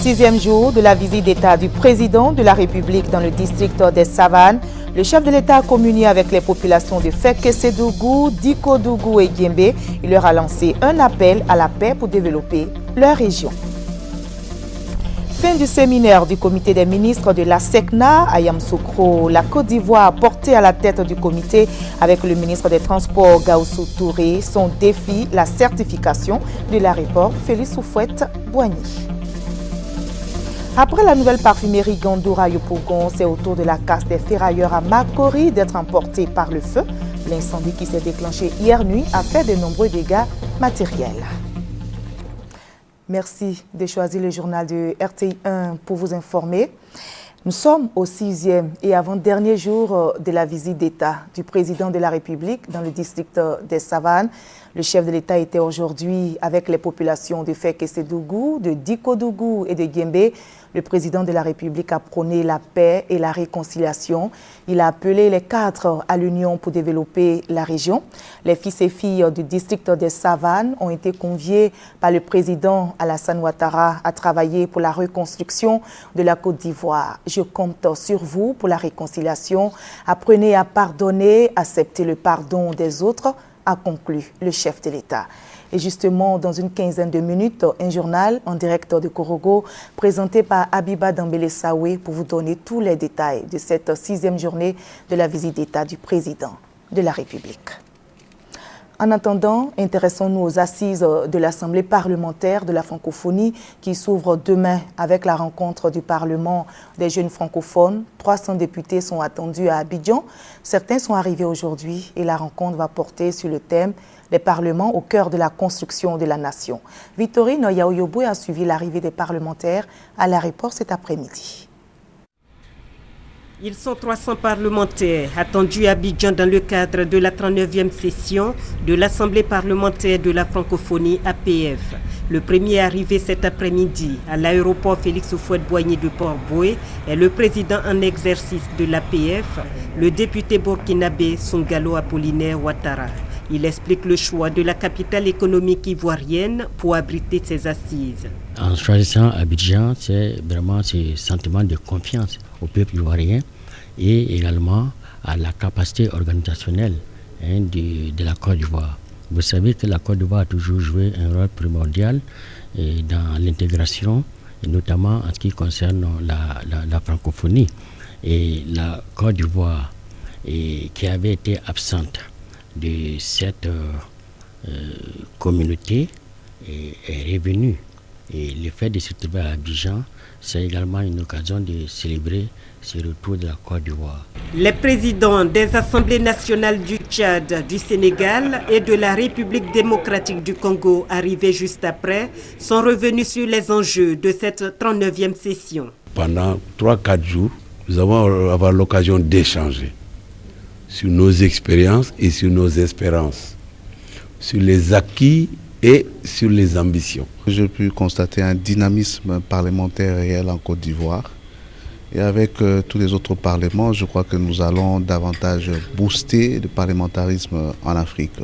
6e jour de la visite d'État du président de la République dans le district des Savanes, le chef de l'État a communié avec les populations de Fekese-Dougou, Diko-Dougou et Guembé. Il leur a lancé un appel à la paix pour développer leur région. Fin du séminaire du comité des ministres de la SECNA à Yamoussoukro. La Côte d'Ivoire, portée à la tête du comité avec le ministre des Transports Gaoussou Touré. Son défi, la certification de l'aéroport Félix Houphouët-Boigny. Après la nouvelle parfumerie Gandoura Yopougon, c'est au tour de la casse des ferrailleurs à Makori d'être emportée par le feu. L'incendie qui s'est déclenché hier nuit a fait de nombreux dégâts matériels. Merci de choisir le journal de RTI 1 pour vous informer. Nous sommes au 6e et avant-dernier jour de la visite d'État du président de la République dans le district des Savanes. Le chef de l'État était aujourd'hui avec les populations de Fekese-Dougou, de Diko-Dougou et de Guembé. Le président de la République a prôné la paix et la réconciliation. Il a appelé les cadres à l'union pour développer la région. Les fils et filles du district des Savanes ont été conviés par le président Alassane Ouattara à travailler pour la reconstruction de la Côte d'Ivoire. Je compte sur vous pour la réconciliation. Apprenez à pardonner, acceptez le pardon des autres, a conclu le chef de l'État. Et justement, dans une quinzaine de minutes, un journal en direct de Korogo présenté par Abiba Dambélé-Saoué pour vous donner tous les détails de cette 6e journée de la visite d'État du président de la République. En attendant, intéressons-nous aux assises de l'Assemblée parlementaire de la francophonie qui s'ouvre demain avec la rencontre du Parlement des jeunes francophones. 300 députés sont attendus à Abidjan. Certains sont arrivés aujourd'hui et la rencontre va porter sur le thème « Les parlements au cœur de la construction de la nation ». Victorine Yaoyoboué a suivi l'arrivée des parlementaires à l'aéroport cet après-midi. Ils sont 300 parlementaires attendus à Abidjan dans le cadre de la 39e session de l'Assemblée parlementaire de la francophonie APF. Le premier arrivé cet après-midi à l'aéroport Félix Houphouët-Boigny de Port-Boué est le président en exercice de l'APF, le député burkinabé Sungalo Apollinaire Ouattara. Il explique le choix de la capitale économique ivoirienne pour abriter ses assises. En choisissant Abidjan, c'est vraiment ce sentiment de confiance au peuple ivoirien et également à la capacité organisationnelle de la Côte d'Ivoire. Vous savez que la Côte d'Ivoire a toujours joué un rôle primordial dans l'intégration, et notamment en ce qui concerne la francophonie. Et la Côte d'Ivoire, qui avait été absente de cette communauté, est revenue. Et le fait de se trouver à Abidjan, c'est également une occasion de célébrer ce retour de la Côte d'Ivoire. Les présidents des assemblées nationales du Tchad, du Sénégal et de la République démocratique du Congo, arrivés juste après, sont revenus sur les enjeux de cette 39e session. Pendant 3-4 jours, nous allons avoir l'occasion d'échanger sur nos expériences et sur nos espérances, sur les acquis et sur les ambitions. J'ai pu constater un dynamisme parlementaire réel en Côte d'Ivoire. Et avec tous les autres parlements, je crois que nous allons davantage booster le parlementarisme en Afrique.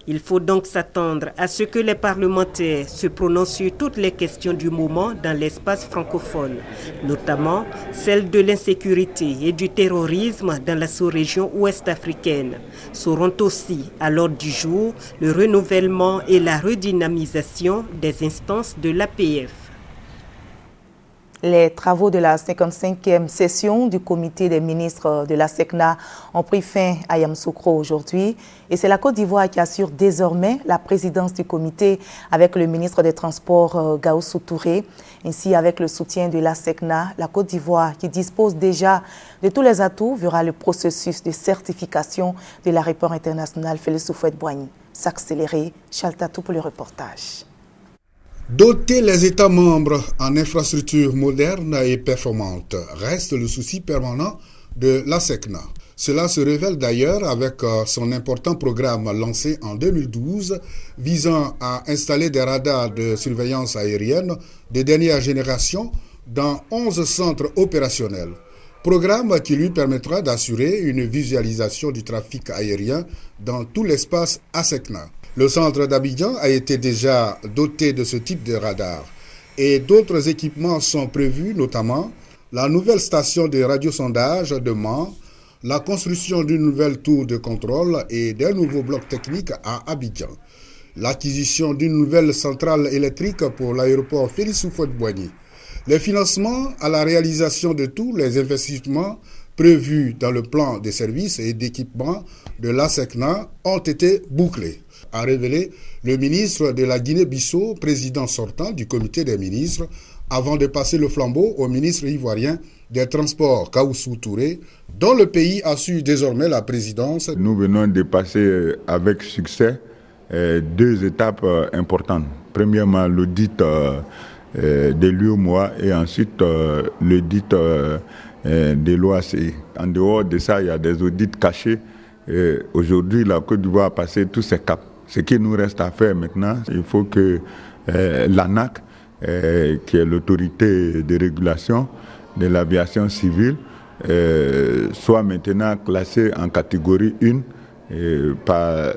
Il faut donc s'attendre à ce que les parlementaires se prononcent sur toutes les questions du moment dans l'espace francophone, notamment celles de l'insécurité et du terrorisme dans la sous-région ouest-africaine. Seront aussi à l'ordre du jour le renouvellement et la redynamisation des instances de l'APF. Les travaux de la 55e session du comité des ministres de la SECNA ont pris fin à Yamoussoukro aujourd'hui. Et c'est la Côte d'Ivoire qui assure désormais la présidence du comité avec le ministre des Transports Gaoussou Touré. Ainsi, avec le soutien de la SECNA, la Côte d'Ivoire, qui dispose déjà de tous les atouts, verra le processus de certification de l'aéroport international Félix Houphouët-Boigny s'accélérer. Chaltatou pour le reportage. Doter les États membres en infrastructures modernes et performantes reste le souci permanent de la SECNA. Cela se révèle d'ailleurs avec son important programme lancé en 2012 visant à installer des radars de surveillance aérienne de dernière génération dans 11 centres opérationnels. Programme qui lui permettra d'assurer une visualisation du trafic aérien dans tout l'espace ASECNA. Le centre d'Abidjan a été déjà doté de ce type de radar et d'autres équipements sont prévus, notamment la nouvelle station de radiosondage de Mans, la construction d'une nouvelle tour de contrôle et d'un nouveau bloc technique à Abidjan, l'acquisition d'une nouvelle centrale électrique pour l'aéroport Félix Houphouët-Boigny. Les financements à la réalisation de tous les investissements prévus dans le plan de services et d'équipement de l'ASECNA ont été bouclés, a révélé le ministre de la Guinée-Bissau, président sortant du comité des ministres, avant de passer le flambeau au ministre ivoirien des Transports, Kaoussou Touré, dont le pays assure désormais la présidence. Nous venons de passer avec succès 2 étapes importantes. Premièrement, l'audit de l'UEMOA et ensuite l'audit de l'OACI. En dehors de ça, il y a des audits cachés. Aujourd'hui, la Côte d'Ivoire a passé tous ces caps. Ce qui nous reste à faire maintenant, il faut que l'ANAC, qui est l'autorité de régulation de l'aviation civile, soit maintenant classée en catégorie 1 par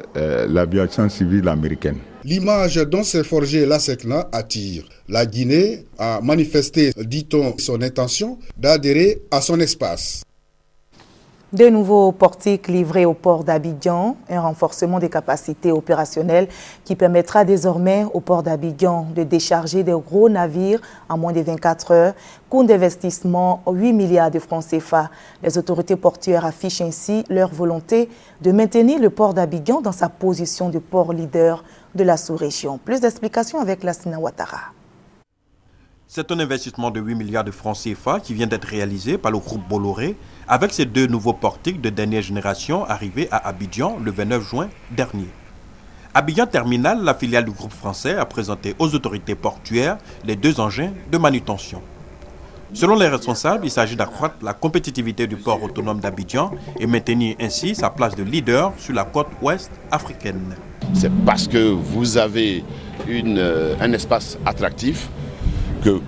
l'aviation civile américaine. L'image dont s'est forgée l'ASECNA attire. La Guinée a manifesté, dit-on, son intention d'adhérer à son espace. De nouveaux portiques livrés au port d'Abidjan, un renforcement des capacités opérationnelles qui permettra désormais au port d'Abidjan de décharger des gros navires en moins de 24 heures. Coût d'investissement 8 milliards de francs CFA. Les autorités portuaires affichent ainsi leur volonté de maintenir le port d'Abidjan dans sa position de port leader de la sous-région. Plus d'explications avec Lassina Ouattara. C'est un investissement de 8 milliards de francs CFA qui vient d'être réalisé par le groupe Bolloré avec ces 2 nouveaux portiques de dernière génération arrivés à Abidjan le 29 juin dernier. Abidjan Terminal, la filiale du groupe français, a présenté aux autorités portuaires les 2 engins de manutention. Selon les responsables, il s'agit d'accroître la compétitivité du port autonome d'Abidjan et maintenir ainsi sa place de leader sur la côte ouest africaine. C'est parce que vous avez un espace attractif que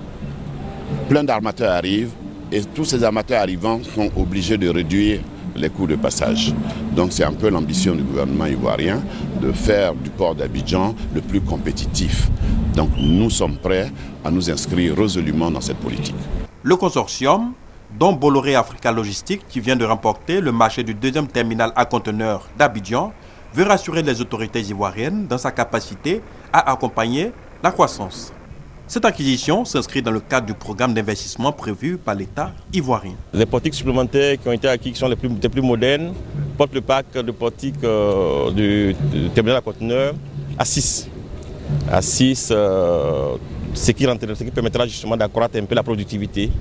plein d'armateurs arrivent et tous ces armateurs arrivants sont obligés de réduire les coûts de passage. Donc c'est un peu l'ambition du gouvernement ivoirien de faire du port d'Abidjan le plus compétitif. Donc nous sommes prêts à nous inscrire résolument dans cette politique. Le consortium, dont Bolloré Africa Logistique, qui vient de remporter le marché du 2e terminal à conteneurs d'Abidjan, veut rassurer les autorités ivoiriennes dans sa capacité à accompagner la croissance. Cette acquisition s'inscrit dans le cadre du programme d'investissement prévu par l'État ivoirien. Les portiques supplémentaires qui ont été acquis, qui sont les plus modernes, portent le parc de portiques du terminal à conteneurs à 6. À 6, ce qui permettra justement d'accroître un peu la productivité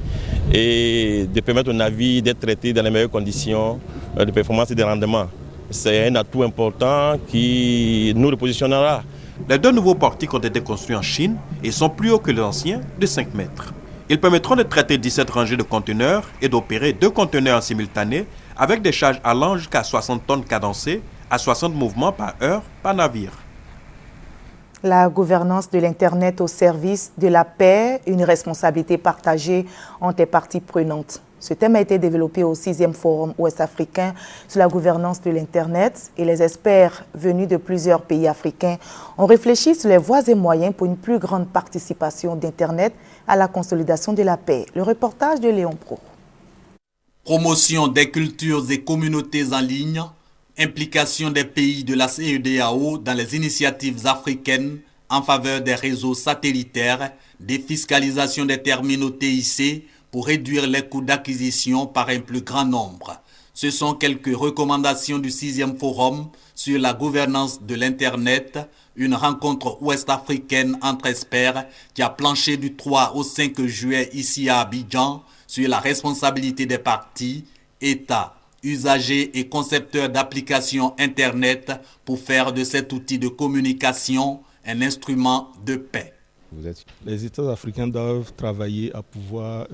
et de permettre aux navires d'être traités dans les meilleures conditions de performance et de rendement. C'est un atout important qui nous le positionnera. Les 2 nouveaux portiques ont été construits en Chine et sont plus hauts que les anciens de 5 mètres. Ils permettront de traiter 17 rangées de conteneurs et d'opérer 2 conteneurs en simultané avec des charges allant jusqu'à 60 tonnes cadencées à 60 mouvements par heure par navire. La gouvernance de l'Internet au service de la paix, une responsabilité partagée entre les parties prenantes. Ce thème a été développé au 6e Forum ouest-africain sur la gouvernance de l'Internet et les experts venus de plusieurs pays africains ont réfléchi sur les voies et moyens pour une plus grande participation d'Internet à la consolidation de la paix. Le reportage de Léon Pro. Promotion des cultures et communautés en ligne, implication des pays de la CEDEAO dans les initiatives africaines en faveur des réseaux satellitaires, défiscalisation des terminaux TIC, pour réduire les coûts d'acquisition par un plus grand nombre. Ce sont quelques recommandations du 6e Forum sur la gouvernance de l'Internet, une rencontre ouest-africaine entre experts qui a planché du 3 au 5 juillet ici à Abidjan sur la responsabilité des parties, États, usagers et concepteurs d'applications Internet pour faire de cet outil de communication un instrument de paix. Les États africains doivent travailler à pouvoir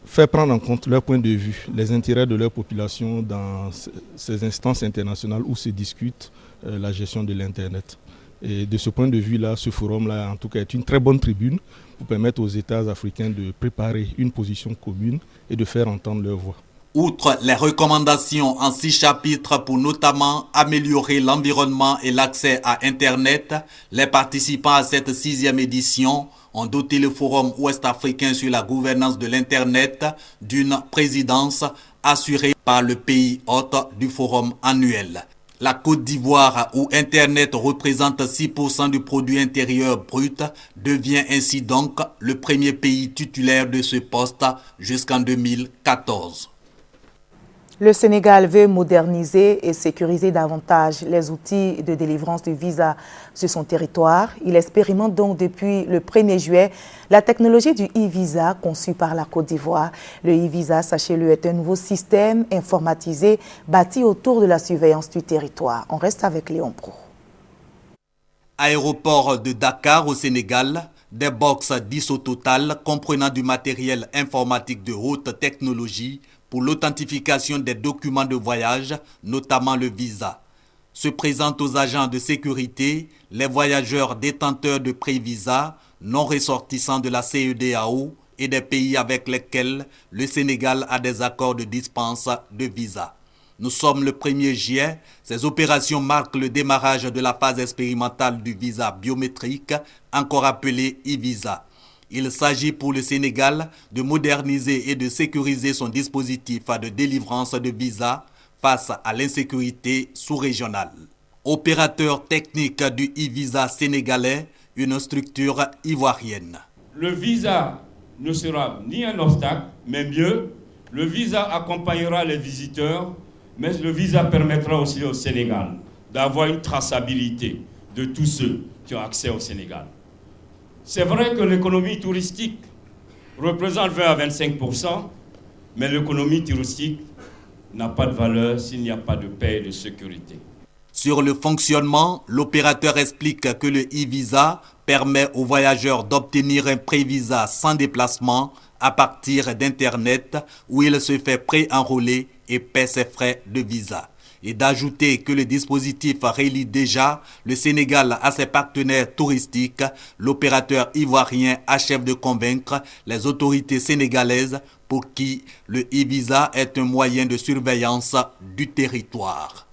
faire prendre en compte leur point de vue, les intérêts de leur population dans ces instances internationales où se discute la gestion de l'Internet. Et de ce point de vue-là, ce forum-là, en tout cas, est une très bonne tribune pour permettre aux États africains de préparer une position commune et de faire entendre leur voix. Outre les recommandations en 6 chapitres pour notamment améliorer l'environnement et l'accès à Internet, les participants à cette 6e édition ont doté le Forum ouest-africain sur la gouvernance de l'Internet d'une présidence assurée par le pays hôte du forum annuel. La Côte d'Ivoire, où Internet représente 6% du produit intérieur brut, devient ainsi donc le premier pays titulaire de ce poste jusqu'en 2014. Le Sénégal veut moderniser et sécuriser davantage les outils de délivrance de visa sur son territoire. Il expérimente donc depuis le 1er juillet la technologie du e-visa conçue par la Côte d'Ivoire. Le e-visa, sachez-le, est un nouveau système informatisé bâti autour de la surveillance du territoire. On reste avec Léon Pro. Aéroport de Dakar au Sénégal, des box 10 au total comprenant du matériel informatique de haute technologie pour l'authentification des documents de voyage, notamment le visa. Se présentent aux agents de sécurité les voyageurs détenteurs de pré-visa non ressortissants de la CEDEAO et des pays avec lesquels le Sénégal a des accords de dispense de visa. Nous sommes le 1er juillet. Ces opérations marquent le démarrage de la phase expérimentale du visa biométrique, encore appelé e-visa. Il s'agit pour le Sénégal de moderniser et de sécuriser son dispositif de délivrance de visa face à l'insécurité sous-régionale. Opérateur technique du e-visa sénégalais, une structure ivoirienne. Le visa ne sera ni un obstacle, mais mieux, le visa accompagnera les visiteurs, mais le visa permettra aussi au Sénégal d'avoir une traçabilité de tous ceux qui ont accès au Sénégal. C'est vrai que l'économie touristique représente 20 à 25%, mais l'économie touristique n'a pas de valeur s'il n'y a pas de paix et de sécurité. Sur le fonctionnement, l'opérateur explique que le e-visa permet aux voyageurs d'obtenir un pré-visa sans déplacement à partir d'Internet où il se fait pré-enrôler et paie ses frais de visa. Et d'ajouter que le dispositif relie déjà le Sénégal à ses partenaires touristiques, l'opérateur ivoirien achève de convaincre les autorités sénégalaises pour qui le e-visa est un moyen de surveillance du territoire.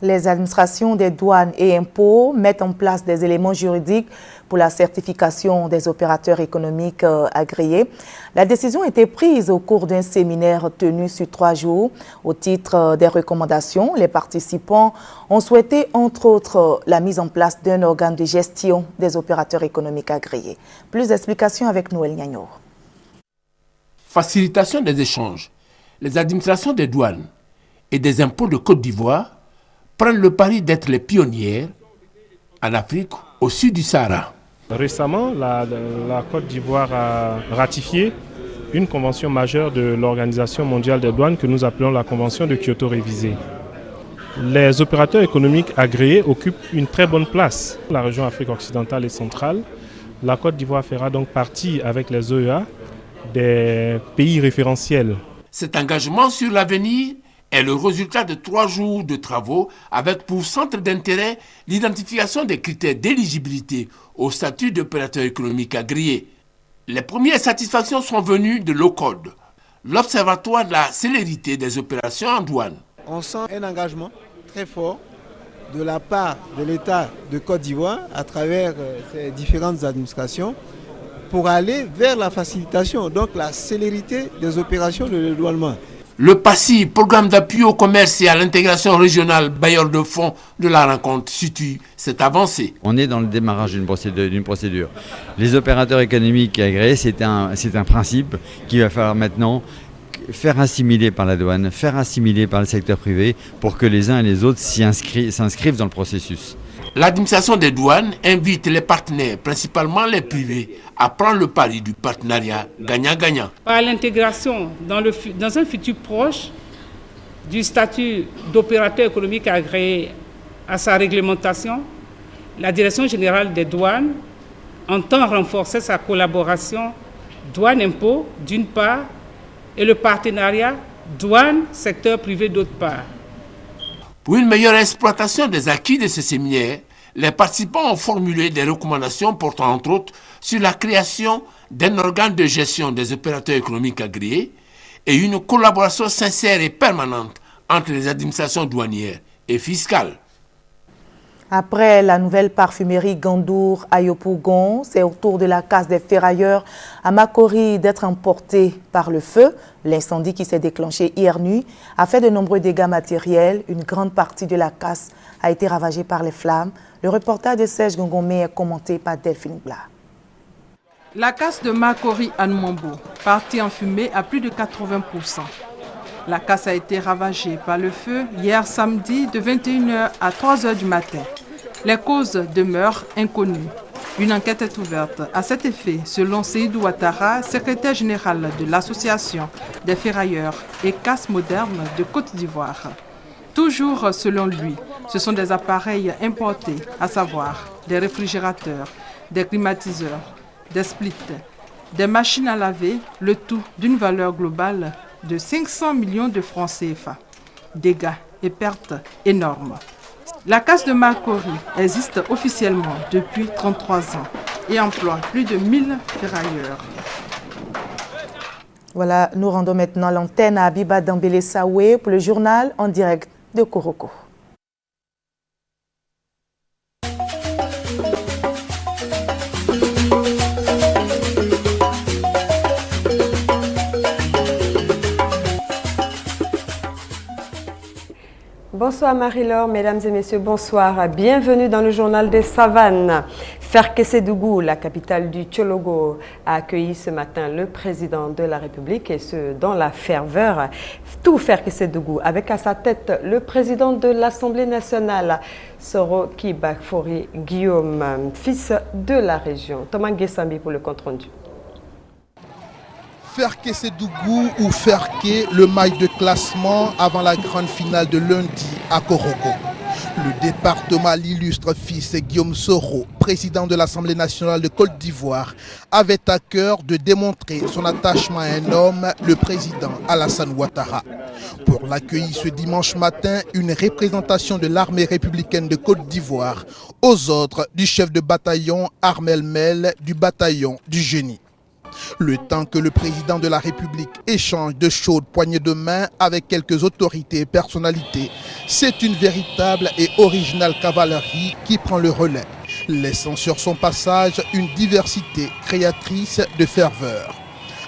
Les administrations des douanes et impôts mettent en place des éléments juridiques pour la certification des opérateurs économiques agréés. La décision a été prise au cours d'un séminaire tenu sur 3 jours. Au titre des recommandations, les participants ont souhaité, entre autres, la mise en place d'un organe de gestion des opérateurs économiques agréés. Plus d'explications avec Noël Niagno. Facilitation des échanges. Les administrations des douanes et des impôts de Côte d'Ivoire prennent le pari d'être les pionnières en Afrique au sud du Sahara. Récemment, la Côte d'Ivoire a ratifié une convention majeure de l'Organisation mondiale des douanes que nous appelons la Convention de Kyoto révisée. Les opérateurs économiques agréés occupent une très bonne place. La région Afrique occidentale et centrale, la Côte d'Ivoire fera donc partie avec les OEA des pays référentiels. Cet engagement sur l'avenir est le résultat de 3 jours de travaux avec pour centre d'intérêt l'identification des critères d'éligibilité au statut d'opérateur économique agréé. Les premières satisfactions sont venues de l'OCODE, l'Observatoire de la célérité des opérations en douane. On sent un engagement très fort de la part de l'État de Côte d'Ivoire à travers ses différentes administrations pour aller vers la facilitation, donc la célérité des opérations de dédouanement. Le PASSI, programme d'appui au commerce et à l'intégration régionale bailleur de fonds de la rencontre, situe cette avancée. On est dans le démarrage d'une procédure. Les opérateurs économiques agréés, c'est un principe qu'il va falloir maintenant faire assimiler par la douane, faire assimiler par le secteur privé pour que les uns et les autres s'inscrivent dans le processus. L'administration des douanes invite les partenaires, principalement les privés, à prendre le pari du partenariat gagnant-gagnant. Par l'intégration dans un futur proche du statut d'opérateur économique agréé à sa réglementation, la Direction générale des douanes entend renforcer sa collaboration douane-impôt d'une part et le partenariat douane-secteur privé d'autre part. Pour une meilleure exploitation des acquis de ce séminaire, les participants ont formulé des recommandations portant entre autres sur la création d'un organe de gestion des opérateurs économiques agréés et une collaboration sincère et permanente entre les administrations douanières et fiscales. Après la nouvelle parfumerie Gandour à Yopougon, c'est au tour de la casse des ferrailleurs à Makori d'être emportée par le feu. L'incendie qui s'est déclenché hier nuit a fait de nombreux dégâts matériels. Une grande partie de la casse a été ravagée par les flammes. Le reportage de Serge Gongomé est commenté par Delphine Blas. La casse de Makori à Numambo, partie en fumée à plus de 80%. La casse a été ravagée par le feu hier samedi de 21h à 3h du matin. Les causes demeurent inconnues. Une enquête est ouverte à cet effet, selon Seydou Ouattara, secrétaire général de l'Association des ferrailleurs et casses modernes de Côte d'Ivoire. Toujours selon lui, ce sont des appareils importés, à savoir des réfrigérateurs, des climatiseurs, des splits, des machines à laver, le tout d'une valeur globale de 500 millions de francs CFA. Dégâts et pertes énormes. La casse de Makori existe officiellement depuis 33 ans et emploie plus de 1000 ferrailleurs. Voilà, nous rendons maintenant l'antenne à Abiba Dambélé Saoué pour le journal en direct de Koroko. Bonsoir Marie-Laure, mesdames et messieurs, bonsoir. Bienvenue dans le journal des savanes. Ferkessédougou, la capitale du Tchologo, a accueilli ce matin le président de la République et ce dans la ferveur. Tout Ferkessédougou, avec à sa tête le président de l'Assemblée nationale, Soro Kibafori Guillaume, fils de la région. Thomas Guessambi pour le compte-rendu. Ferkessédougou ou Ferké, le mail de classement avant la grande finale de lundi à Koroko. Le département, l'illustre fils Guillaume Soro, président de l'Assemblée nationale de Côte d'Ivoire, avait à cœur de démontrer son attachement à un homme, le président Alassane Ouattara. Pour l'accueillir ce dimanche matin, une représentation de l'armée républicaine de Côte d'Ivoire, aux ordres du chef de bataillon Armel Mel du bataillon du Génie. Le temps que le président de la République échange de chaudes poignées de main avec quelques autorités et personnalités, c'est une véritable et originale cavalerie qui prend le relais, laissant sur son passage une diversité créatrice de ferveur.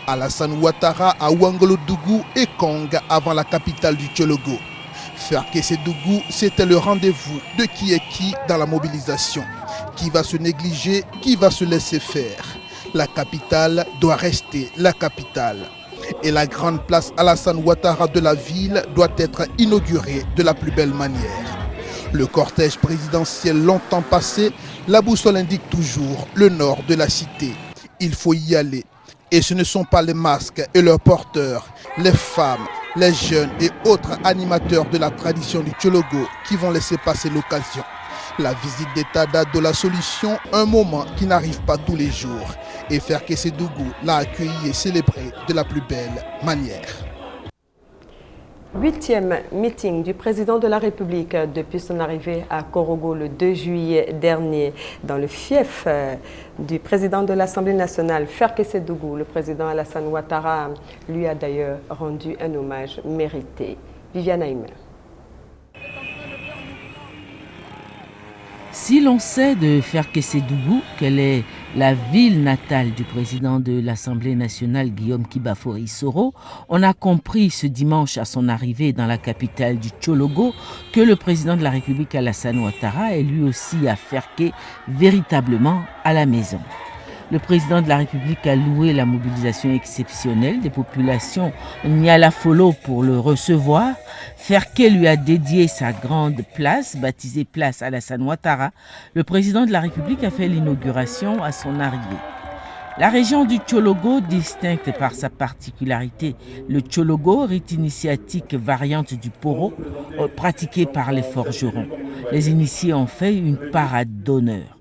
Alassane Ouattara à Ouangolodougou et Kong avant la capitale du Tchologo. Ferkessédougou, c'était le rendez-vous de qui est qui dans la mobilisation. Qui va se négliger, qui va se laisser faire. La capitale doit rester la capitale. Et la grande place Alassane Ouattara de la ville doit être inaugurée de la plus belle manière. Le cortège présidentiel longtemps passé, la boussole indique toujours le nord de la cité. Il faut y aller. Et ce ne sont pas les masques et leurs porteurs, les femmes, les jeunes et autres animateurs de la tradition du Tchologo qui vont laisser passer l'occasion. La visite d'État date de la solution, un moment qui n'arrive pas tous les jours. Et Ferkessédougou l'a accueilli et célébré de la plus belle manière. 8e meeting du président de la République depuis son arrivée à Korogo le 2 juillet dernier. Dans le fief du président de l'Assemblée nationale, Ferkessédougou, le président Alassane Ouattara lui a d'ailleurs rendu un hommage mérité. Viviane Aïmel. Si l'on sait de Ferkessédougou qu'elle est la ville natale du président de l'Assemblée nationale Guillaume Kibafori Soro, on a compris ce dimanche à son arrivée dans la capitale du Tchologo que le président de la République Alassane Ouattara est lui aussi à Ferké véritablement à la maison. Le président de la République a loué la mobilisation exceptionnelle des populations Nialafolo pour le recevoir. Ferké lui a dédié sa grande place, baptisée place Alassane Ouattara. Le président de la République a fait l'inauguration à son arrivée. La région du Tchologo, distincte par sa particularité, le Tchologo, rite initiatique variante du poro, pratiqué par les forgerons. Les initiés ont fait une parade d'honneur.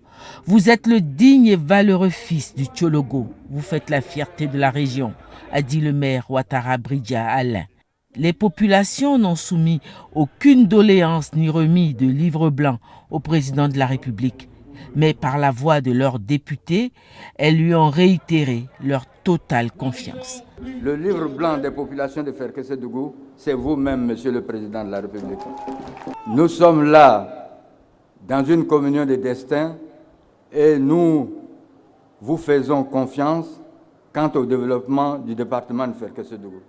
Vous êtes le digne et valeureux fils du Tchologo. Vous faites la fierté de la région, a dit le maire Ouattara Bridja Alain. Les populations n'ont soumis aucune doléance ni remis de livre blanc au président de la République. mais par la voix de leurs députés, elles lui ont réitéré leur totale confiance. Le livre blanc des populations de Ferkessédougou, c'est vous-même, Monsieur le Président de la République. Nous sommes là dans une communion de destin et nous vous faisons confiance quant au développement du département de Ferkessédougou.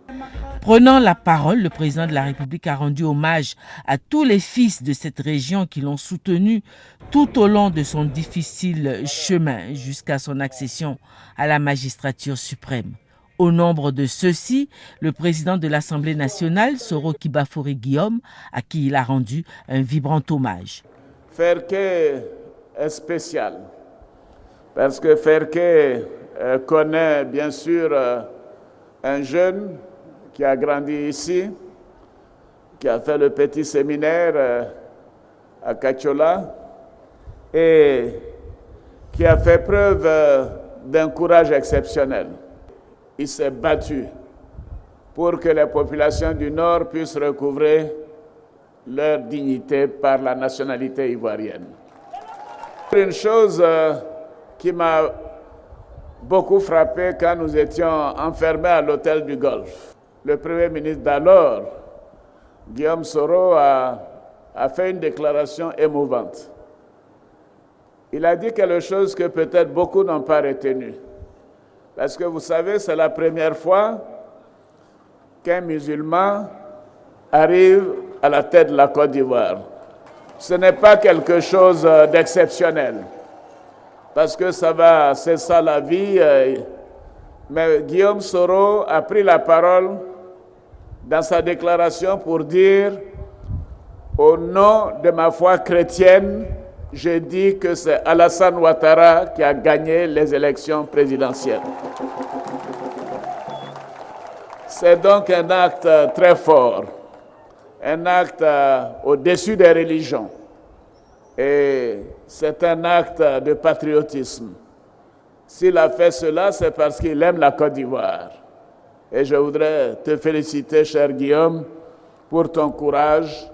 Prenant la parole, le président de la République a rendu hommage à tous les fils de cette région qui l'ont soutenu tout au long de son difficile chemin jusqu'à son accession à la magistrature suprême. Au nombre de ceux-ci, le président de l'Assemblée nationale, Soro Kibafori Guillaume, à qui il a rendu un vibrant hommage. Ferké est spécial parce que Ferké connaît bien sûr un jeune qui a grandi ici, qui a fait le petit séminaire à Kachola et qui a fait preuve d'un courage exceptionnel. Il s'est battu pour que les populations du Nord puissent recouvrer leur dignité par la nationalité ivoirienne. Une chose qui m'a beaucoup frappé quand nous étions enfermés à l'hôtel du Golfe. Le Premier ministre d'alors, Guillaume Soro, a fait une déclaration émouvante. Il a dit quelque chose que peut-être beaucoup n'ont pas retenu. Parce que vous savez, c'est la première fois qu'un musulman arrive à la tête de la Côte d'Ivoire. Ce n'est pas quelque chose d'exceptionnel. Parce que c'est ça la vie. Mais Guillaume Soro a pris la parole dans sa déclaration pour dire « Au nom de ma foi chrétienne, je dis que c'est Alassane Ouattara qui a gagné les élections présidentielles. » C'est donc un acte très fort, un acte au-dessus des religions. Et c'est un acte de patriotisme. S'il a fait cela, c'est parce qu'il aime la Côte d'Ivoire. Et je voudrais te féliciter, cher Guillaume, pour ton courage,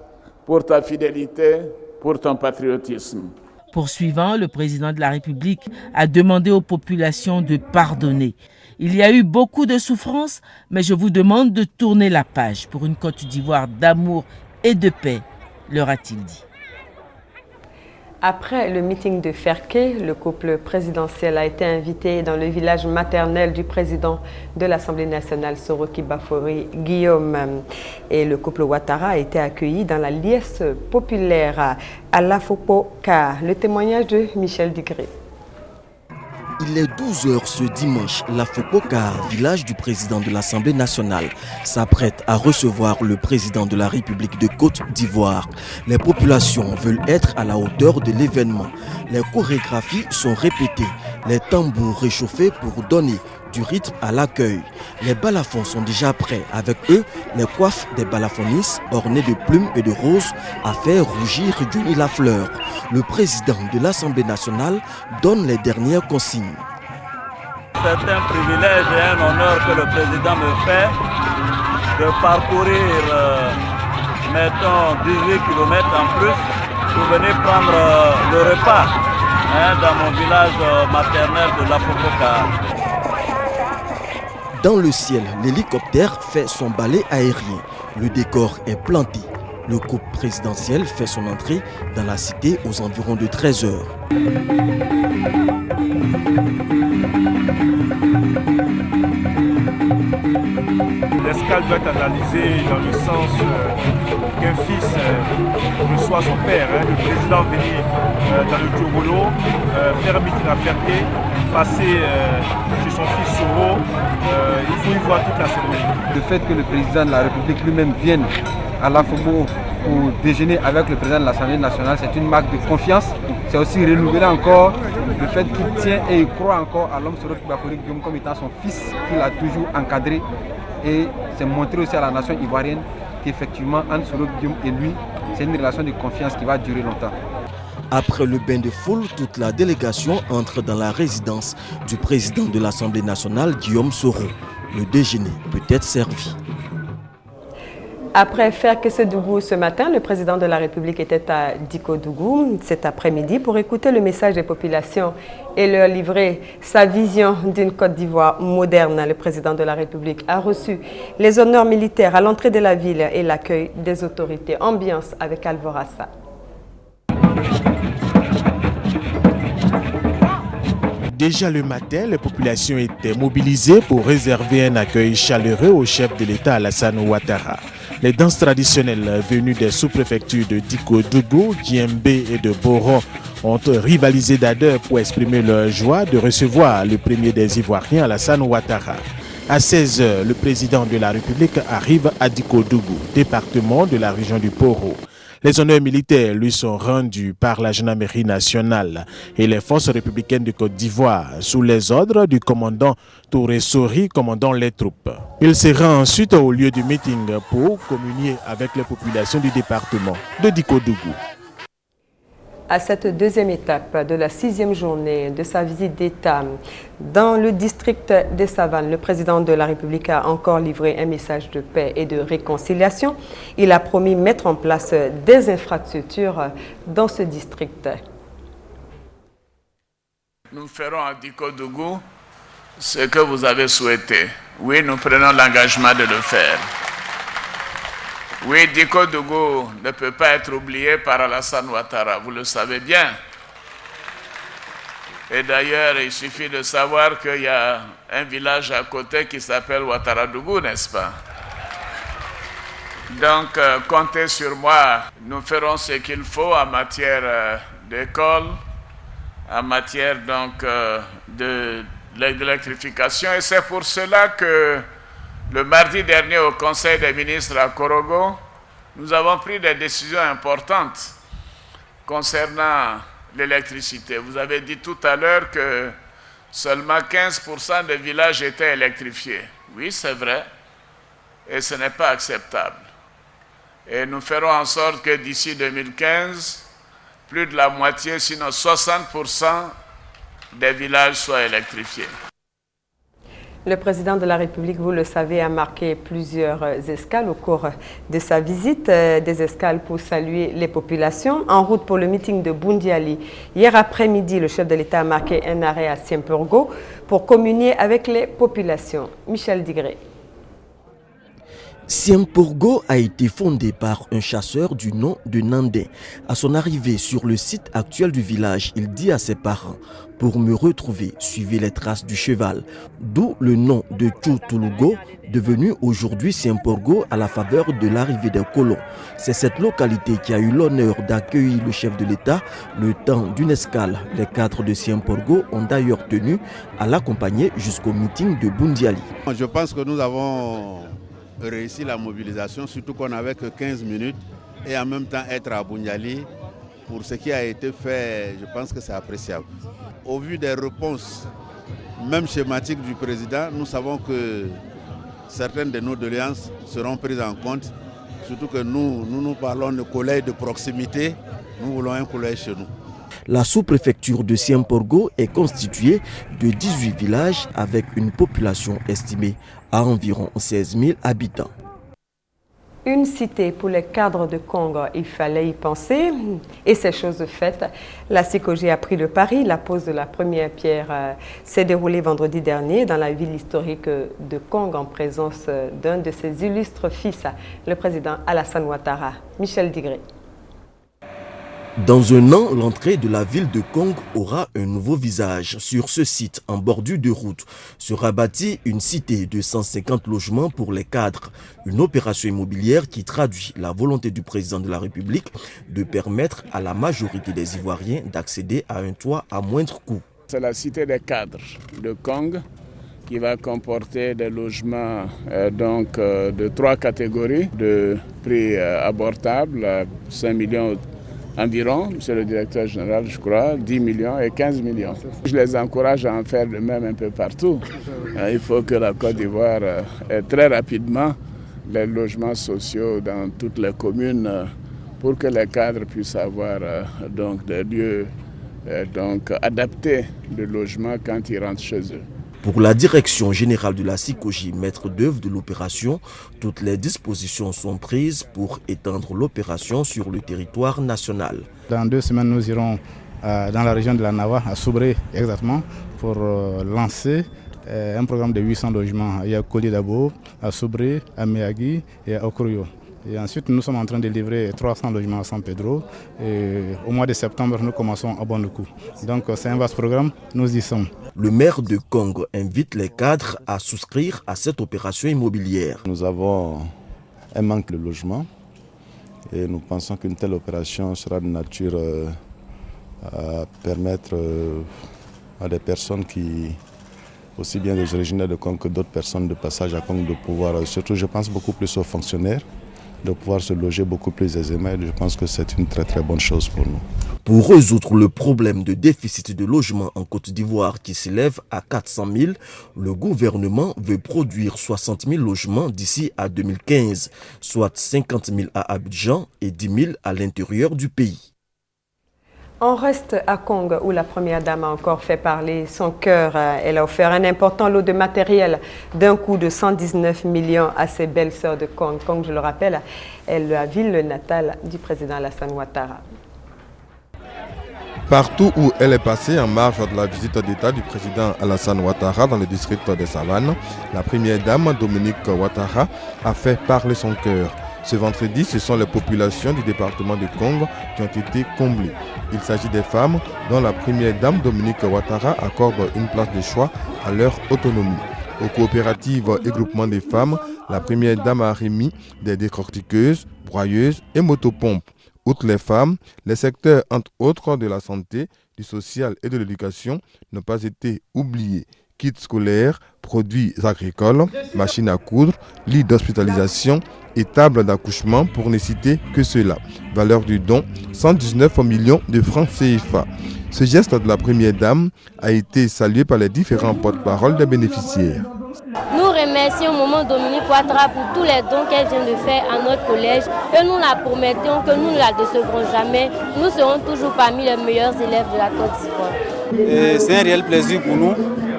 pour ta fidélité, pour ton patriotisme. Poursuivant, le président de la République a demandé aux populations de pardonner. Il y a eu beaucoup de souffrances, mais je vous demande de tourner la page pour une Côte d'Ivoire d'amour et de paix, leur a-t-il dit. Après le meeting de Ferké, le couple présidentiel a été invité dans le village maternel du président de l'Assemblée nationale, Soro Kibafori Guillaume. Et le couple Ouattara a été accueilli dans la liesse populaire à Lafopoka. Le témoignage de Michel Digré. Il est 12h ce dimanche. Lafopoka, village du président de l'Assemblée nationale, s'apprête à recevoir le président de la République de Côte d'Ivoire. Les populations veulent être à la hauteur de l'événement. Les chorégraphies sont répétées, les tambours réchauffés pour donner du rythme à l'accueil. Les balafons sont déjà prêts. Avec eux, les coiffes des balafonists ornées de plumes et de roses a fait rougir Johnny Lafleur. Le président de l'Assemblée nationale donne les dernières consignes. C'est un privilège et un honneur que le président me fait de parcourir, mettons, 18 km en plus pour venir prendre le repas dans mon village maternel de Lafopoka. Dans le ciel, l'hélicoptère fait son balai aérien. Le décor est planté. Le couple présidentiel fait son entrée dans la cité aux environs de 13 heures. L'escale doit être analysée dans le sens qu'un fils reçoit son père. Le président venir dans le Djogolo, faire un meeting à Ferké, passer chez son fils Soro, il faut y voir toute la cérémonie. Le fait que le président de la République lui-même vienne à Lafobo pour déjeuner avec le président de l'Assemblée nationale, c'est une marque de confiance. C'est aussi renouveler encore le fait qu'il tient et il croit encore à l'homme Soro Kibafori Guillaume comme étant son fils qu'il a toujours encadré. Et c'est montrer aussi à la nation ivoirienne qu'effectivement entre Soro Guillaume et lui, c'est une relation de confiance qui va durer longtemps. Après le bain de foule, toute la délégation entre dans la résidence du président de l'Assemblée nationale, Guillaume Soro. Le déjeuner peut être servi. Après Ferkessédougou ce matin, le président de la République était à Dikodougou cet après-midi pour écouter le message des populations et leur livrer sa vision d'une Côte d'Ivoire moderne. Le président de la République a reçu les honneurs militaires à l'entrée de la ville et l'accueil des autorités. Ambiance avec Alvorassa. Déjà le matin, les populations étaient mobilisées pour réserver un accueil chaleureux au chef de l'État Alassane Ouattara. Les danses traditionnelles venues des sous-préfectures de Dikodougou, Djembé et de Boro ont rivalisé d'ardeur pour exprimer leur joie de recevoir le premier des Ivoiriens, Alassane Ouattara. À 16h, le président de la République arrive à Dikodougou, département de la région du Poro. Les honneurs militaires lui sont rendus par la gendarmerie nationale et les forces républicaines de Côte d'Ivoire sous les ordres du commandant Touré Sori, commandant les troupes. Il se rend ensuite au lieu du meeting pour communier avec les populations du département de Dikodougou. À cette deuxième étape de la 6e journée de sa visite d'État dans le district des Savanes, le président de la République a encore livré un message de paix et de réconciliation. Il a promis mettre en place des infrastructures dans ce district. Nous ferons à Dikodougou ce que vous avez souhaité. Oui, nous prenons l'engagement de le faire. Oui, Dikodougou ne peut pas être oublié par Alassane Ouattara, vous le savez bien. Et d'ailleurs, il suffit de savoir qu'il y a un village à côté qui s'appelle Ouattaradougou, n'est-ce pas? Donc, comptez sur moi. Nous ferons ce qu'il faut en matière d'école, en matière donc de l'électrification. Et c'est pour cela que le mardi dernier, au Conseil des ministres à Korogo, nous avons pris des décisions importantes concernant l'électricité. Vous avez dit tout à l'heure que seulement 15% des villages étaient électrifiés. Oui, c'est vrai, et ce n'est pas acceptable. Et nous ferons en sorte que d'ici 2015, plus de la moitié, sinon 60% des villages soient électrifiés. Le président de la République, vous le savez, a marqué plusieurs escales au cours de sa visite, des escales pour saluer les populations. En route pour le meeting de Boundiali, hier après-midi, le chef de l'État a marqué un arrêt à Siemporgo pour communier avec les populations. Michel Digré. Siemporgo a été fondé par un chasseur du nom de Nandé. À son arrivée sur le site actuel du village, il dit à ses parents: pour me retrouver, suivez les traces du cheval. D'où le nom de Tchoutoulougo, devenu aujourd'hui Siemporgo à la faveur de l'arrivée des colons. C'est cette localité qui a eu l'honneur d'accueillir le chef de l'État le temps d'une escale. Les cadres de Siemporgo ont d'ailleurs tenu à l'accompagner jusqu'au meeting de Boundiali. Je pense que nous avons réussi la mobilisation, surtout qu'on n'avait que 15 minutes et en même temps être à Boundiali. Pour ce qui a été fait, je pense que c'est appréciable. Au vu des réponses, même schématiques du président, nous savons que certaines de nos doléances seront prises en compte. Surtout que nous parlons de collèges de proximité, nous voulons un collège chez nous. La sous-préfecture de Siemporgo est constituée de 18 villages avec une population estimée à environ 16 000 habitants. Une cité pour les cadres de Congo, il fallait y penser et c'est chose faite. La CICOG a pris le pari. La pose de la première pierre s'est déroulée vendredi dernier dans la ville historique de Congo en présence d'un de ses illustres fils, le président Alassane Ouattara. Michel Digré. Dans un an, l'entrée de la ville de Kong aura un nouveau visage. Sur ce site, en bordure de route, sera bâtie une cité de 150 logements pour les cadres. Une opération immobilière qui traduit la volonté du président de la République de permettre à la majorité des Ivoiriens d'accéder à un toit à moindre coût. C'est la cité des cadres de Kong qui va comporter des logements de 3 catégories de prix abordables, 5 millions environ, monsieur le directeur général, je crois, 10 millions et 15 millions. Je les encourage à en faire de même un peu partout. Il faut que la Côte d'Ivoire ait très rapidement les logements sociaux dans toutes les communes pour que les cadres puissent avoir des lieux adaptés de logement quand ils rentrent chez eux. Pour la direction générale de la SICOGI, maître d'œuvre de l'opération, toutes les dispositions sont prises pour étendre l'opération sur le territoire national. Dans 2 semaines, nous irons dans la région de la Nawa, à Soubré exactement, pour lancer un programme de 800 logements. Il y a Koli Dabo, à Soubré, à Meagui et à Okroyo. Et ensuite, nous sommes en train de livrer 300 logements à San Pedro. Et au mois de septembre, nous commençons à Bonoukou. Donc, c'est un vaste programme, nous y sommes. Le maire de Kong invite les cadres à souscrire à cette opération immobilière. Nous avons un manque de logements et nous pensons qu'une telle opération sera de nature à permettre à des personnes qui, aussi bien des originaires de Kong que d'autres personnes de passage à Kong, de pouvoir, surtout je pense beaucoup plus aux fonctionnaires, de pouvoir se loger beaucoup plus aisément. Et je pense que c'est une très bonne chose pour nous. Pour résoudre le problème de déficit de logement en Côte d'Ivoire qui s'élève à 400 000, le gouvernement veut produire 60 000 logements d'ici à 2015, soit 50 000 à Abidjan et 10 000 à l'intérieur du pays. On reste à Kong où la première dame a encore fait parler son cœur. Elle a offert un important lot de matériel d'un coût de 119 millions à ses belles-sœurs de Kong. Kong, je le rappelle, est la ville natale du président Alassane Ouattara. Partout où elle est passée en marge de la visite d'État du président Alassane Ouattara dans le district des Savanes, la première dame Dominique Ouattara a fait parler son cœur. Ce vendredi, ce sont les populations du département de Kong qui ont été comblées. Il s'agit des femmes dont la première dame Dominique Ouattara accorde une place de choix à leur autonomie. Aux coopératives et groupements des femmes, la première dame a remis des décortiqueuses, broyeuses et motopompes. Outre les femmes, les secteurs entre autres de la santé, du social et de l'éducation n'ont pas été oubliés. Kits scolaires, produits agricoles, machines à coudre, lits d'hospitalisation et tables d'accouchement pour ne citer que cela. Valeur du don, 119 millions de francs CFA. Ce geste de la première dame a été salué par les différents porte-parole des bénéficiaires. Nous remercions au moment Dominique Ouattara pour tous les dons qu'elle vient de faire à notre collège et nous la promettons que nous ne la décevrons jamais. Nous serons toujours parmi les meilleurs élèves de la Côte d'Ivoire. C'est un réel plaisir pour nous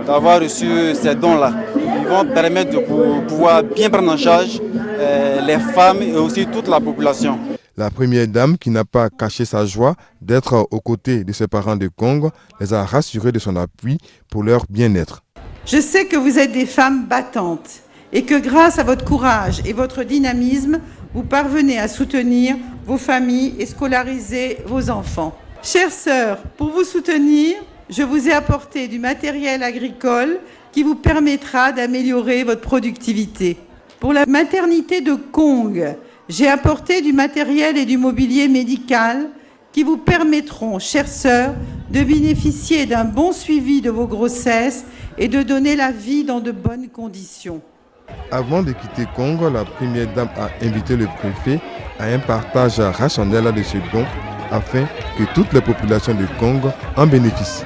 d'avoir reçu ces dons-là. Ils vont permettre de pouvoir bien prendre en charge les femmes et aussi toute la population. La première dame, qui n'a pas caché sa joie d'être aux côtés de ses parents de Kong, les a rassurés de son appui pour leur bien-être. Je sais que vous êtes des femmes battantes et que grâce à votre courage et votre dynamisme, vous parvenez à soutenir vos familles et scolariser vos enfants. Chères sœurs, pour vous soutenir, je vous ai apporté du matériel agricole qui vous permettra d'améliorer votre productivité. Pour la maternité de Kong, j'ai apporté du matériel et du mobilier médical qui vous permettront, chères sœurs, de bénéficier d'un bon suivi de vos grossesses et de donner la vie dans de bonnes conditions. Avant de quitter Kong, la première dame a invité le préfet à un partage rationnel de ce don afin que toutes les populations de Kong en bénéficient.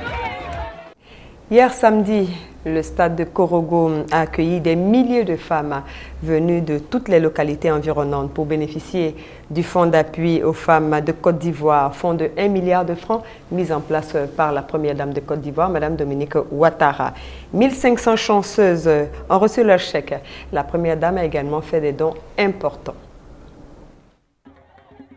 Hier samedi, le stade de Korogo a accueilli des milliers de femmes venues de toutes les localités environnantes pour bénéficier du fonds d'appui aux femmes de Côte d'Ivoire, fonds de 1 milliard de francs mis en place par la première dame de Côte d'Ivoire, Mme Dominique Ouattara. 1500 chanceuses ont reçu leur chèque. La première dame a également fait des dons importants.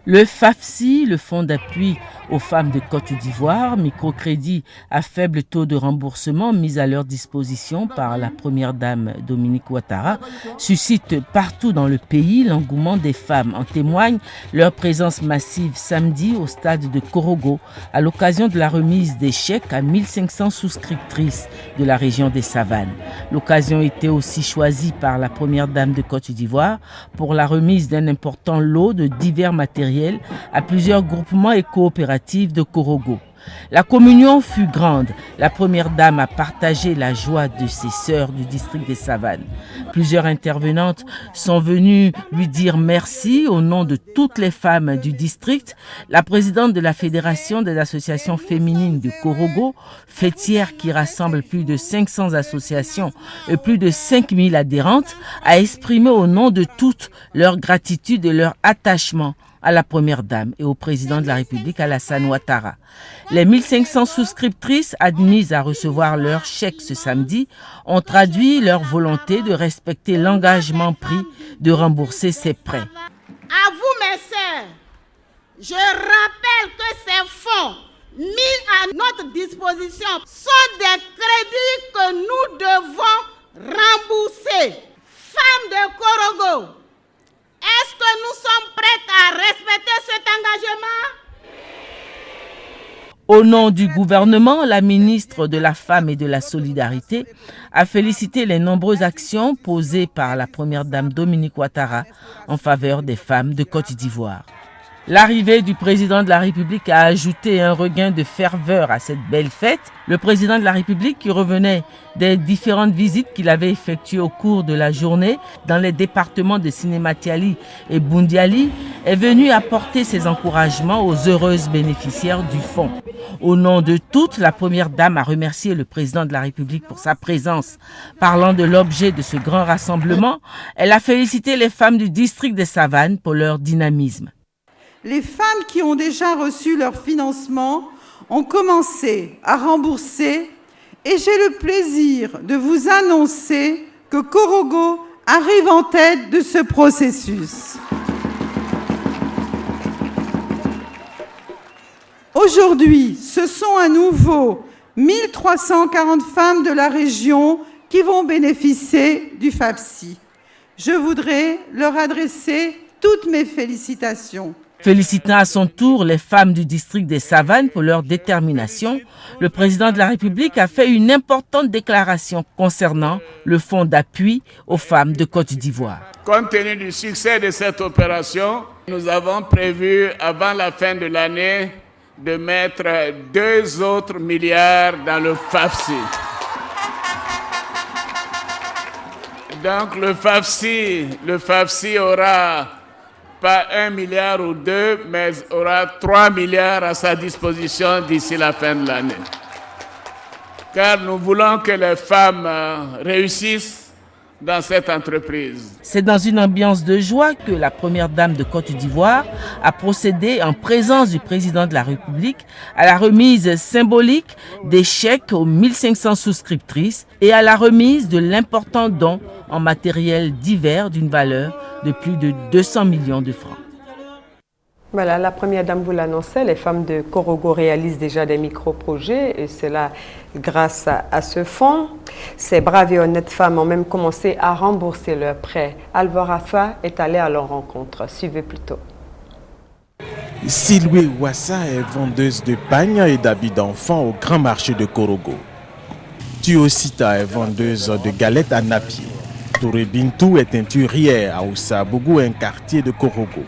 Le FAFSI, le fonds d'appui aux femmes de Côte d'Ivoire, microcrédit à faible taux de remboursement mis à leur disposition par la première dame Dominique Ouattara, suscite partout dans le pays l'engouement des femmes. En témoigne leur présence massive samedi au stade de Korogo à l'occasion de la remise des chèques à 1500 souscriptrices de la région des Savanes. L'occasion était aussi choisie par la première dame de Côte d'Ivoire pour la remise d'un important lot de divers matériels à plusieurs groupements et coopératives de Korogo. La communion fut grande. La première dame a partagé la joie de ses sœurs du district des Savanes. Plusieurs intervenantes sont venues lui dire merci au nom de toutes les femmes du district. La présidente de la Fédération des associations féminines de Korogo, fêtière qui rassemble plus de 500 associations et plus de 5000 adhérentes, a exprimé au nom de toutes leur gratitude et leur attachement à la Première Dame et au Président de la République Alassane Ouattara. Les 1500 souscriptrices admises à recevoir leur chèque ce samedi ont traduit leur volonté de respecter l'engagement pris de rembourser ces prêts. À vous, mes sœurs, je rappelle que ces fonds mis à notre disposition sont des crédits que nous devons rembourser. Femmes de Korogo, est-ce que nous sommes prêtes à respecter cet engagement? Au nom du gouvernement, la ministre de la Femme et de la Solidarité a félicité les nombreuses actions posées par la Première Dame Dominique Ouattara en faveur des femmes de Côte d'Ivoire. L'arrivée du président de la République a ajouté un regain de ferveur à cette belle fête. Le président de la République, qui revenait des différentes visites qu'il avait effectuées au cours de la journée dans les départements de Sinématiali et Boundiali, est venu apporter ses encouragements aux heureuses bénéficiaires du fonds. Au nom de toutes, la Première Dame a remercié le président de la République pour sa présence. Parlant de l'objet de ce grand rassemblement, elle a félicité les femmes du district des Savanes pour leur dynamisme. Les femmes qui ont déjà reçu leur financement ont commencé à rembourser et j'ai le plaisir de vous annoncer que Korogo arrive en tête de ce processus. Aujourd'hui, ce sont à nouveau 1340 femmes de la région qui vont bénéficier du FAFSI. Je voudrais leur adresser toutes mes félicitations. Félicitant à son tour les femmes du district des Savanes pour leur détermination, le président de la République a fait une importante déclaration concernant le fonds d'appui aux femmes de Côte d'Ivoire. Compte tenu du succès de cette opération, nous avons prévu avant la fin de l'année de mettre 2 autres milliards dans le FAFSI. Donc le FAFSI aura pas 1 milliard ou 2, mais aura 3 milliards à sa disposition d'ici la fin de l'année. Car nous voulons que les femmes réussissent dans cette entreprise. C'est dans une ambiance de joie que la Première Dame de Côte d'Ivoire a procédé en présence du président de la République à la remise symbolique des chèques aux 1500 souscriptrices et à la remise de l'important don en matériel divers d'une valeur de plus de 200 millions de francs. Voilà, la Première Dame vous l'annonçait, les femmes de Korogo réalisent déjà des micro-projets et cela grâce à ce fonds. Ces braves et honnêtes femmes ont même commencé à rembourser leurs prêts. Alvor Affa est allé à leur rencontre. Suivez plutôt. Siloué Ouassa est vendeuse de pagnes et d'habits d'enfants au grand marché de Korogo. Tuosita est vendeuse de galettes à Napier. Touré Bintou est teinturière à Oussabougou, un quartier de Korogo.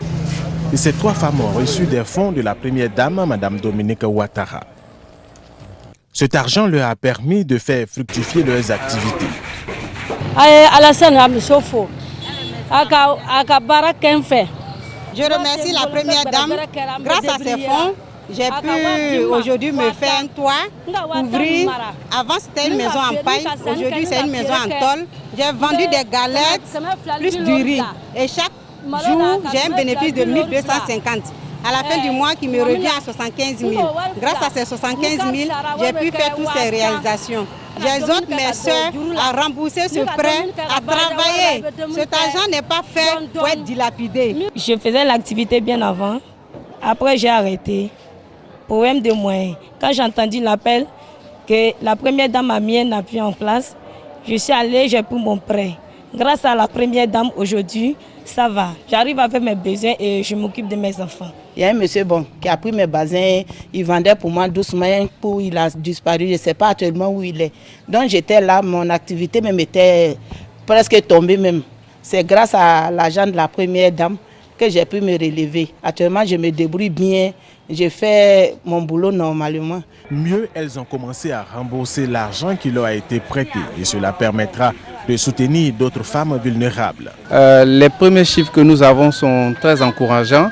Et ces 3 femmes ont reçu des fonds de la Première Dame, Mme Dominique Ouattara. Cet argent leur a permis de faire fructifier leurs activités. Je remercie la Première Dame. Grâce à ces fonds, j'ai pu aujourd'hui me faire un toit, ouvrir. Avant c'était une maison en paille, aujourd'hui c'est une maison en tôle. J'ai vendu des galettes, plus du riz. Et chaque jour, j'ai un bénéfice de 1250. À la fin du mois, qui me revient à 75 000. Grâce à ces 75 000, j'ai pu faire toutes ces réalisations. J'exhorte mes soeurs à rembourser ce prêt, à travailler. Cet argent n'est pas fait pour être dilapidé. Je faisais l'activité bien avant. Après, j'ai arrêté. Problème de moyens. Quand j'ai entendu l'appel que la Première Dame a mis un appui en place, je suis allée, j'ai pris mon prêt. Grâce à la Première Dame aujourd'hui, ça va. J'arrive à faire mes besoins et je m'occupe de mes enfants. Il y a un monsieur qui a pris mes bassins, il vendait pour moi doucement, il a disparu, je ne sais pas actuellement où il est. Donc j'étais là, mon activité m'était presque tombée même. C'est grâce à l'argent de la Première Dame que j'ai pu me relever. Actuellement, je me débrouille bien, je fais mon boulot normalement. Mieux, elles ont commencé à rembourser l'argent qui leur a été prêté et cela permettra de soutenir d'autres femmes vulnérables. Les premiers chiffres que nous avons sont très encourageants.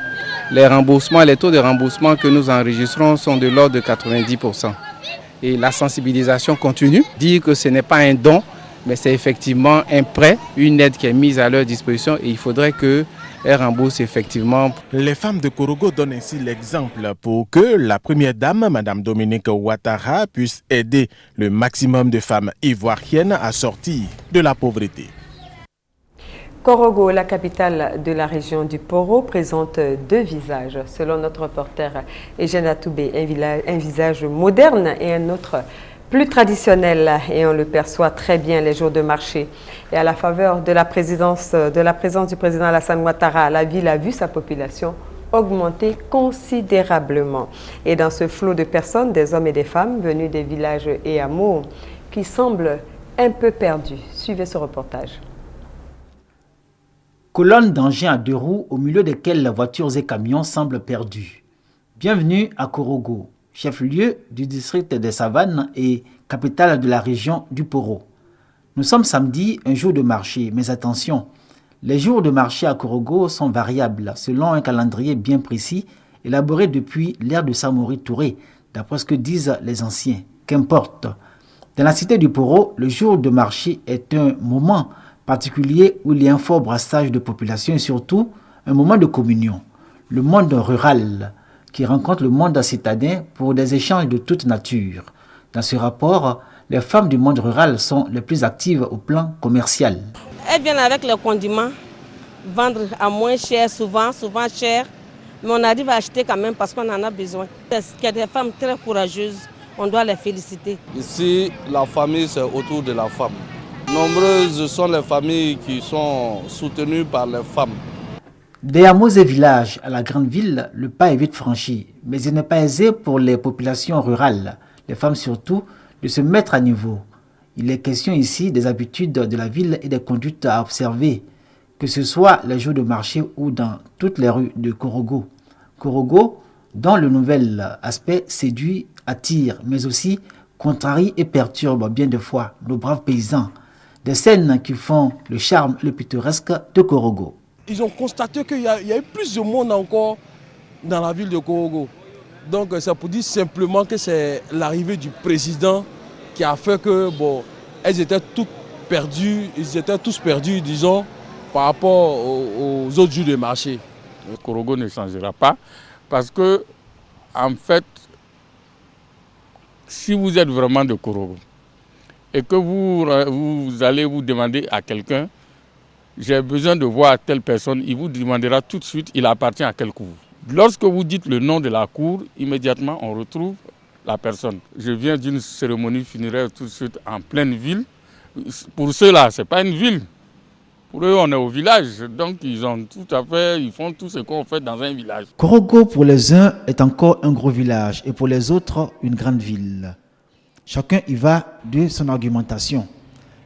Les remboursements, les taux de remboursement que nous enregistrons sont de l'ordre de 90%. Et la sensibilisation continue. Dire que ce n'est pas un don, mais c'est effectivement un prêt, une aide qui est mise à leur disposition et il faudrait que elle rembourse effectivement. Les femmes de Korogo donnent ainsi l'exemple pour que la première dame, Madame Dominique Ouattara, puisse aider le maximum de femmes ivoiriennes à sortir de la pauvreté. Korogo, la capitale de la région du Poro, présente deux visages. Selon notre reporter Eugène Atoubé, un visage moderne et un autre plus traditionnel. Et on le perçoit très bien les jours de marché. Et à la faveur de la présence du président Alassane Ouattara, la ville a vu sa population augmenter considérablement. Et dans ce flot de personnes, des hommes et des femmes venus des villages et hameaux qui semblent un peu perdus. Suivez ce reportage. Colonne d'engins à deux roues au milieu desquelles voitures et camions semblent perdus. Bienvenue à Korogo, chef-lieu du district des Savanes et capitale de la région du Poro. Nous sommes samedi, un jour de marché, mais attention, les jours de marché à Korogo sont variables selon un calendrier bien précis élaboré depuis l'ère de Samori Touré, d'après ce que disent les anciens. Qu'importe. Dans la cité du Poro, le jour de marché est un moment particulier où il y a un fort brassage de population et surtout un moment de communion. Le monde rural qui rencontre le monde citadin pour des échanges de toute nature. Dans ce rapport, les femmes du monde rural sont les plus actives au plan commercial. Elles viennent avec les condiments, vendre à moins cher, souvent cher, mais on arrive à acheter quand même parce qu'on en a besoin. Il y a des femmes très courageuses, on doit les féliciter. Ici, la famille, c'est autour de la femme. Nombreuses sont les familles qui sont soutenues par les femmes. Des hameaux et villages à la grande ville, le pas est vite franchi. Mais il n'est pas aisé pour les populations rurales, les femmes surtout, de se mettre à niveau. Il est question ici des habitudes de la ville et des conduites à observer, que ce soit les jours de marché ou dans toutes les rues de Korogo. Korogo, dont le nouvel aspect séduit, attire, mais aussi contrarie et perturbe bien des fois nos braves paysans. Des scènes qui font le charme et le pittoresque de Korogo. Ils ont constaté qu'il y a eu plus de monde encore dans la ville de Korogo. Donc ça pour dire simplement que c'est l'arrivée du président qui a fait que elles étaient toutes perdues, ils étaient tous perdus, disons, par rapport aux autres jours de marché. Korogo ne changera pas parce que, en fait, si vous êtes vraiment de Korogo, et que vous allez vous demander à quelqu'un, j'ai besoin de voir telle personne, il vous demandera tout de suite, il appartient à quelle cour. Lorsque vous dites le nom de la cour, immédiatement on retrouve la personne. Je viens d'une cérémonie funéraire tout de suite en pleine ville. Pour ceux-là, ce n'est pas une ville. Pour eux, on est au village, donc ils font tout ce qu'on fait dans un village. Korogo, pour les uns, est encore un gros village et pour les autres, une grande ville. Chacun y va de son argumentation.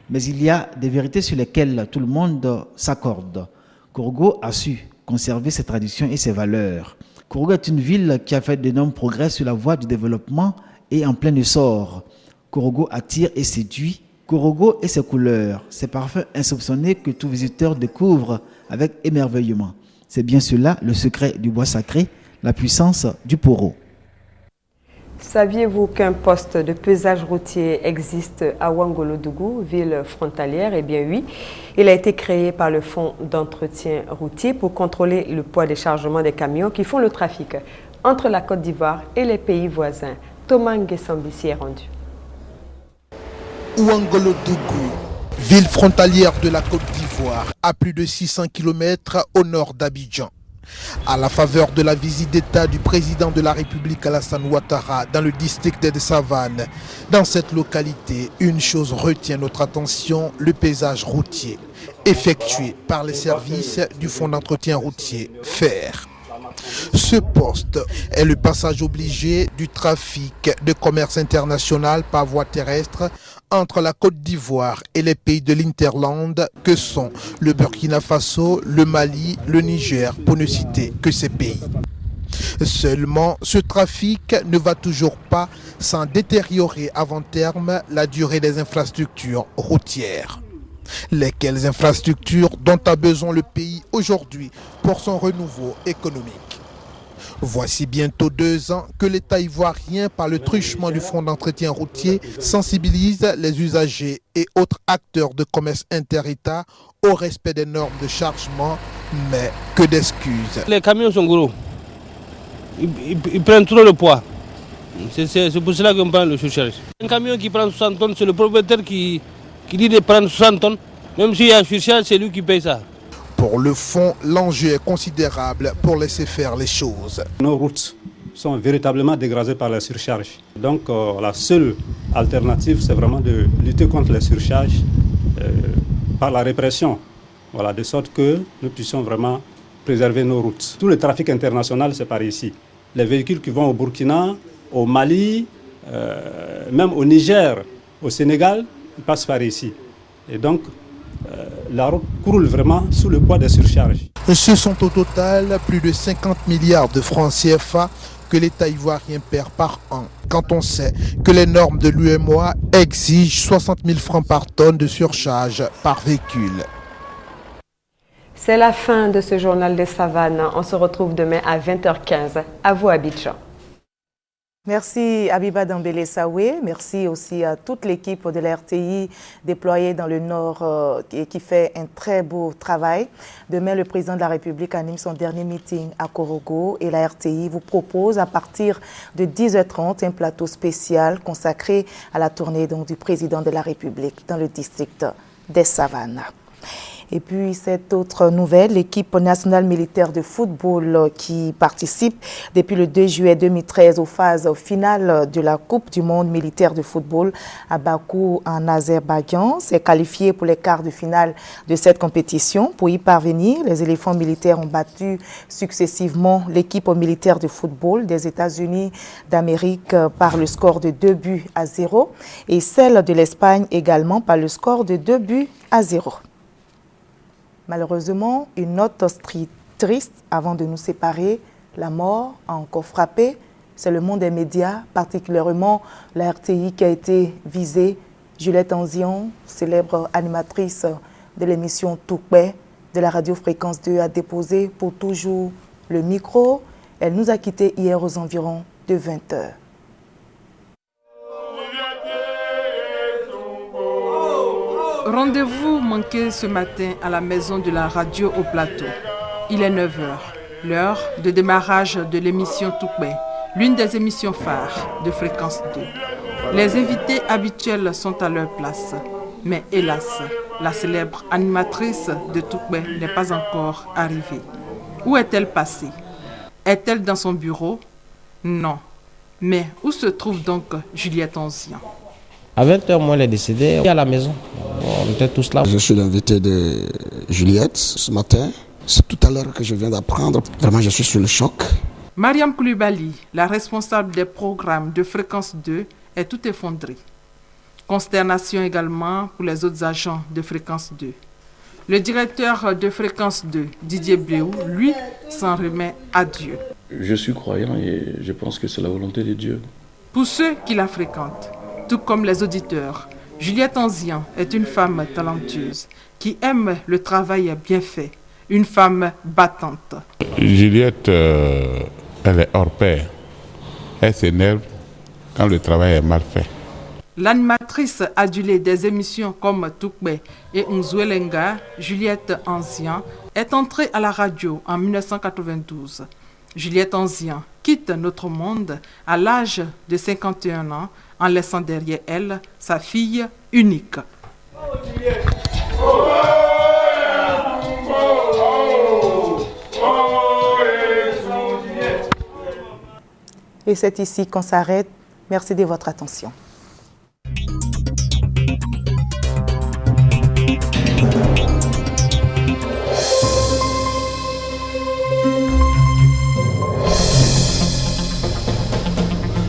Mais il y a des vérités sur lesquelles tout le monde s'accorde. Korogo a su conserver ses traditions et ses valeurs. Korogo est une ville qui a fait d'énormes progrès sur la voie du développement et en plein essor. Korogo attire et séduit. Korogo et ses couleurs, ses parfums insoupçonnés que tout visiteur découvre avec émerveillement. C'est bien cela le secret du bois sacré, la puissance du Poro. Saviez-vous qu'un poste de pesage routier existe à Ouangolodougou, ville frontalière? Eh bien oui, il a été créé par le Fonds d'entretien routier pour contrôler le poids des chargements des camions qui font le trafic entre la Côte d'Ivoire et les pays voisins. Thomas Nguesambissi est rendu. Ouangolodougou, ville frontalière de la Côte d'Ivoire, à plus de 600 km au nord d'Abidjan. À la faveur de la visite d'État du président de la République Alassane Ouattara dans le district des Savanes, dans cette localité, une chose retient notre attention, le paysage routier, effectué par les services du Fonds d'entretien routier, FER. Ce poste est le passage obligé du trafic de commerce international par voie terrestre entre la Côte d'Ivoire et les pays de l'Interland que sont le Burkina Faso, le Mali, le Niger, pour ne citer que ces pays. Seulement, ce trafic ne va toujours pas sans détériorer avant terme la durée des infrastructures routières. Lesquelles infrastructures dont a besoin le pays aujourd'hui pour son renouveau économique? Voici bientôt 2 ans que l'État ivoirien, par le truchement du fonds d'entretien routier, sensibilise les usagers et autres acteurs de commerce inter-État au respect des normes de chargement, mais que d'excuses. Les camions sont gros, ils prennent trop de poids. C'est pour cela qu'on prend le surcharge. Un camion qui prend 60 tonnes, c'est le propriétaire qui dit de prendre 60 tonnes. Même s'il y a un surcharge, c'est lui qui paye ça. Pour le fond, l'enjeu est considérable pour laisser faire les choses. Nos routes sont véritablement dégradées par la surcharge. Donc la seule alternative, c'est vraiment de lutter contre la surcharge par la répression. Voilà, de sorte que nous puissions vraiment préserver nos routes. Tout le trafic international, c'est par ici. Les véhicules qui vont au Burkina, au Mali, même au Niger, au Sénégal, ils passent par ici. Et donc, la route croule vraiment sous le poids des surcharges. Ce sont au total plus de 50 milliards de francs CFA que l'État ivoirien perd par an, quand on sait que les normes de l'UEMOA exigent 60 000 francs par tonne de surcharge par véhicule. C'est la fin de ce journal des savanes. On se retrouve demain à 20h15. À vous, Abidjan. Merci Abiba Dambélé-Saoué, merci aussi à toute l'équipe de la RTI déployée dans le Nord et qui fait un très beau travail. Demain, le président de la République anime son dernier meeting à Korogo et la RTI vous propose à partir de 10h30 un plateau spécial consacré à la tournée du président de la République dans le district des Savanes. Et puis cette autre nouvelle, l'équipe nationale militaire de football qui participe depuis le 2 juillet 2013 aux phases finales de la Coupe du monde militaire de football à Bakou en Azerbaïdjan s'est qualifiée pour les quarts de finale de cette compétition. Pour y parvenir, les éléphants militaires ont battu successivement l'équipe militaire de football des États-Unis d'Amérique par le score de 2-0 et celle de l'Espagne également par le score de 2-0. Malheureusement, une note triste avant de nous séparer, la mort a encore frappé. C'est le monde des médias, particulièrement la RTI qui a été visée. Juliette Anzian, célèbre animatrice de l'émission Toukbe de la radio Fréquence 2, a déposé pour toujours le micro. Elle nous a quittés hier aux environs de 20h. Rendez-vous manqué ce matin à la maison de la radio au plateau. Il est 9h, l'heure de démarrage de l'émission Toukbe, l'une des émissions phares de Fréquence 2. Les invités habituels sont à leur place. Mais hélas, la célèbre animatrice de Toukbe n'est pas encore arrivée. Où est-elle passée? Est-elle dans son bureau? Non. Mais où se trouve donc Juliette Anzian? À 20h, moi, elle est décédée à la maison. On était tous là. Je suis l'invité de Juliette ce matin. C'est tout à l'heure que je viens d'apprendre. Vraiment, je suis sur le choc. Mariam Koulibaly, la responsable des programmes de Fréquence 2, est tout effondrée. Consternation également pour les autres agents de Fréquence 2. Le directeur de Fréquence 2, Didier Béou, lui, s'en remet à Dieu. Je suis croyant et je pense que c'est la volonté de Dieu. Pour ceux qui la fréquentent, tout comme les auditeurs, Juliette Anzian est une femme talentueuse qui aime le travail bien fait, une femme battante. Juliette, elle est hors pair. Elle s'énerve quand le travail est mal fait. L'animatrice adulée des émissions comme Toukbe et Nzouelenga, Juliette Anzian, est entrée à la radio en 1992. Juliette Anzian quitte notre monde à l'âge de 51 ans en laissant derrière elle sa fille unique. Et c'est ici qu'on s'arrête. Merci de votre attention.